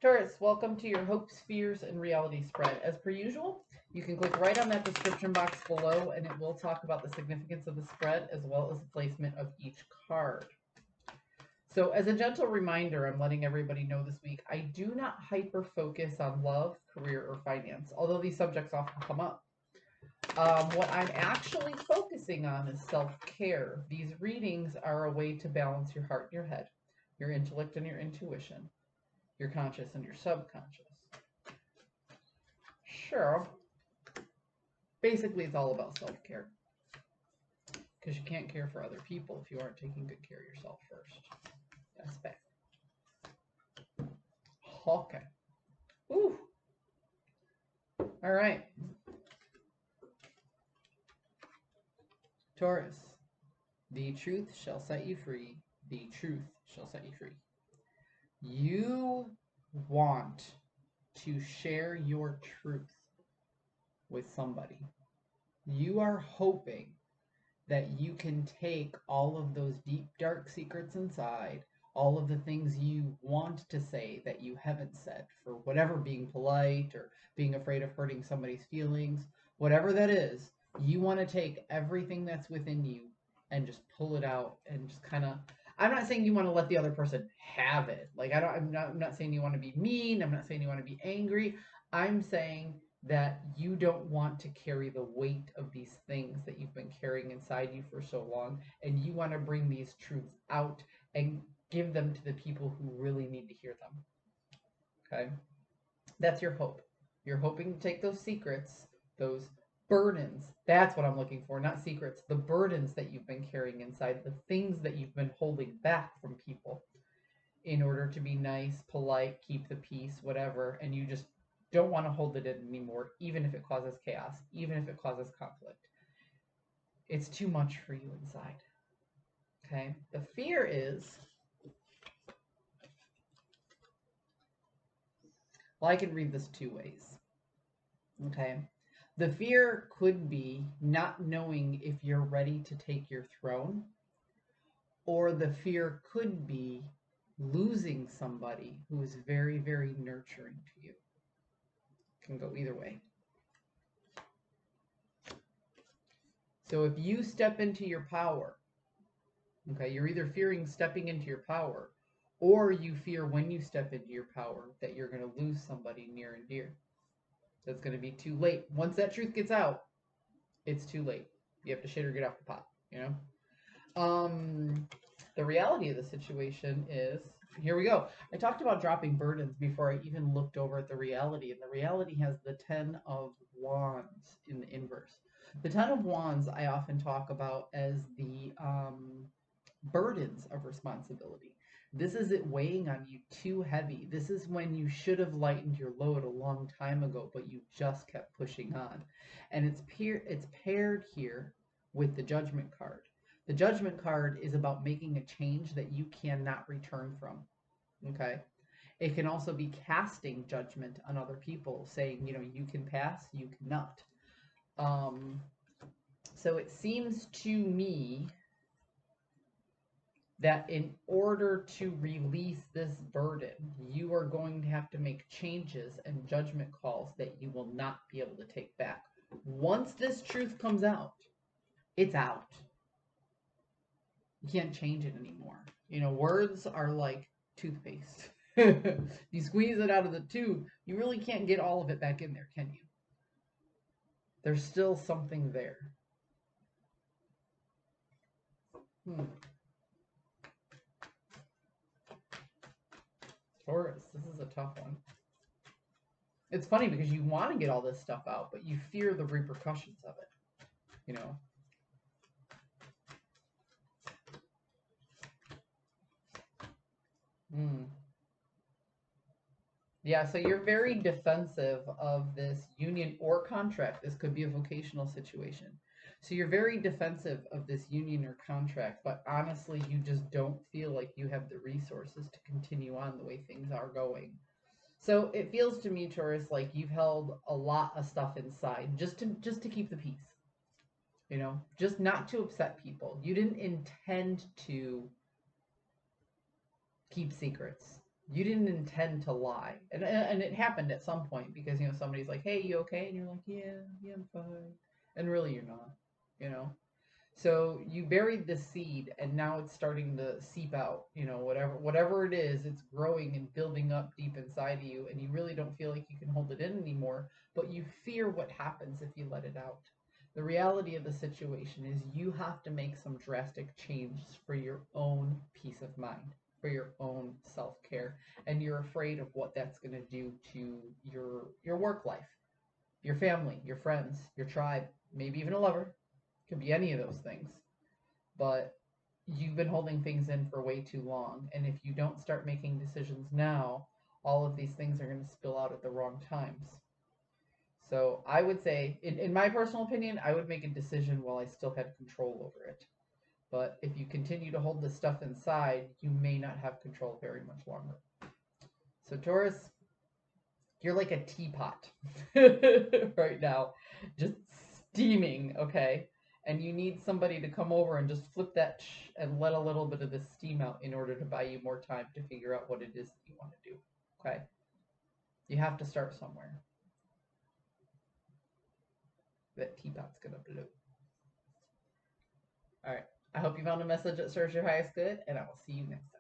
Taurus, welcome to your hopes, fears, and reality spread. As per usual, you can click right on that description box below and it will talk about the significance of the spread as well as the placement of each card. So as a gentle reminder, I'm letting everybody know this week, I do not hyper focus on love, career, or finance, although these subjects often come up. What I'm actually focusing on is self-care. These readings are a way to balance your heart and your head, your intellect and your intuition, your conscious and your subconscious. Sure. Basically, it's all about self-care. Because you can't care for other people if you aren't taking good care of yourself first. That's fact. Okay. Ooh. All right. Taurus, the truth shall set you free. The truth shall set you free. You want to share your truth with somebody. You are hoping that you can take all of those deep, dark secrets inside, all of the things you want to say that you haven't said for whatever, being polite or being afraid of hurting somebody's feelings, whatever that is, you want to take everything that's within you and just pull it out and just kind of, I'm not saying you want to let the other person have it. Like, I'm not saying you want to be mean. I'm not saying you want to be angry. I'm saying that you don't want to carry the weight of these things that you've been carrying inside you for so long, and you want to bring these truths out and give them to the people who really need to hear them. Okay? That's your hope. You're hoping to take those secrets, those burdens. That's what I'm looking for, not secrets. The burdens that you've been carrying inside, the things that you've been holding back from people in order to be nice, polite, keep the peace, whatever, and you just don't want to hold it in anymore, even if it causes chaos, even if it causes conflict. It's too much for you inside. Okay? The fear is, well, I can read this two ways. Okay? The fear could be not knowing if you're ready to take your throne, or the fear could be losing somebody who is very, very nurturing to you. Can go either way. So if you step into your power, okay, you're either fearing stepping into your power, or you fear when you step into your power that you're going to lose somebody near and dear. That's going to be too late. Once that truth gets out, it's too late. You have to shit or get off the pot, you know? The reality of the situation is, here we go. I talked about dropping burdens before I even looked over at the reality, and the reality has the 10 of Wands in the inverse. The 10 of Wands I often talk about as the burdens of responsibility. This is it weighing on you too heavy. This is when you should have lightened your load a long time ago, but you just kept pushing on. And it's paired here with the Judgment card. The Judgment card is about making a change that you cannot return from. Okay? It can also be casting judgment on other people, saying, you know, you can pass, you cannot. So it seems to me that in order to release this burden, you are going to have to make changes and judgment calls that you will not be able to take back. Once this truth comes out, it's out. You can't change it anymore. You know, words are like toothpaste. You squeeze it out of the tube, you really can't get all of it back in there, can you? There's still something there. Taurus, this is a tough one. It's funny because you want to get all this stuff out, but you fear the repercussions of it, you know? Yeah, so you're very defensive of this union or contract. This could be a vocational situation. So you're very defensive of this union or contract, but honestly, you just don't feel like you have the resources to continue on the way things are going. So it feels to me, Taurus, like you've held a lot of stuff inside just to keep the peace. You know, just not to upset people. You didn't intend to keep secrets. You didn't intend to lie. And it happened at some point because, you know, somebody's like, hey, you okay? And you're like, yeah, I'm fine. And really you're not, you know? So you buried the seed and now it's starting to seep out, you know, whatever it is, it's growing and building up deep inside of you and you really don't feel like you can hold it in anymore, but you fear what happens if you let it out. The reality of the situation is you have to make some drastic changes for your own peace of mind, for your own self-care, and you're afraid of what that's going to do to your work life, your family, your friends, your tribe, maybe even a lover. Could be any of those things. But you've been holding things in for way too long. And if you don't start making decisions now, all of these things are going to spill out at the wrong times. So I would say, in my personal opinion, I would make a decision while I still had control over it. But if you continue to hold this stuff inside, you may not have control very much longer. So Taurus, you're like a teapot right now, just steaming, okay? And you need somebody to come over and just flip that and let a little bit of the steam out in order to buy you more time to figure out what it is that you want to do, okay? You have to start somewhere. That teapot's gonna blow. All right. I hope you found a message that serves your highest good, and I will see you next time.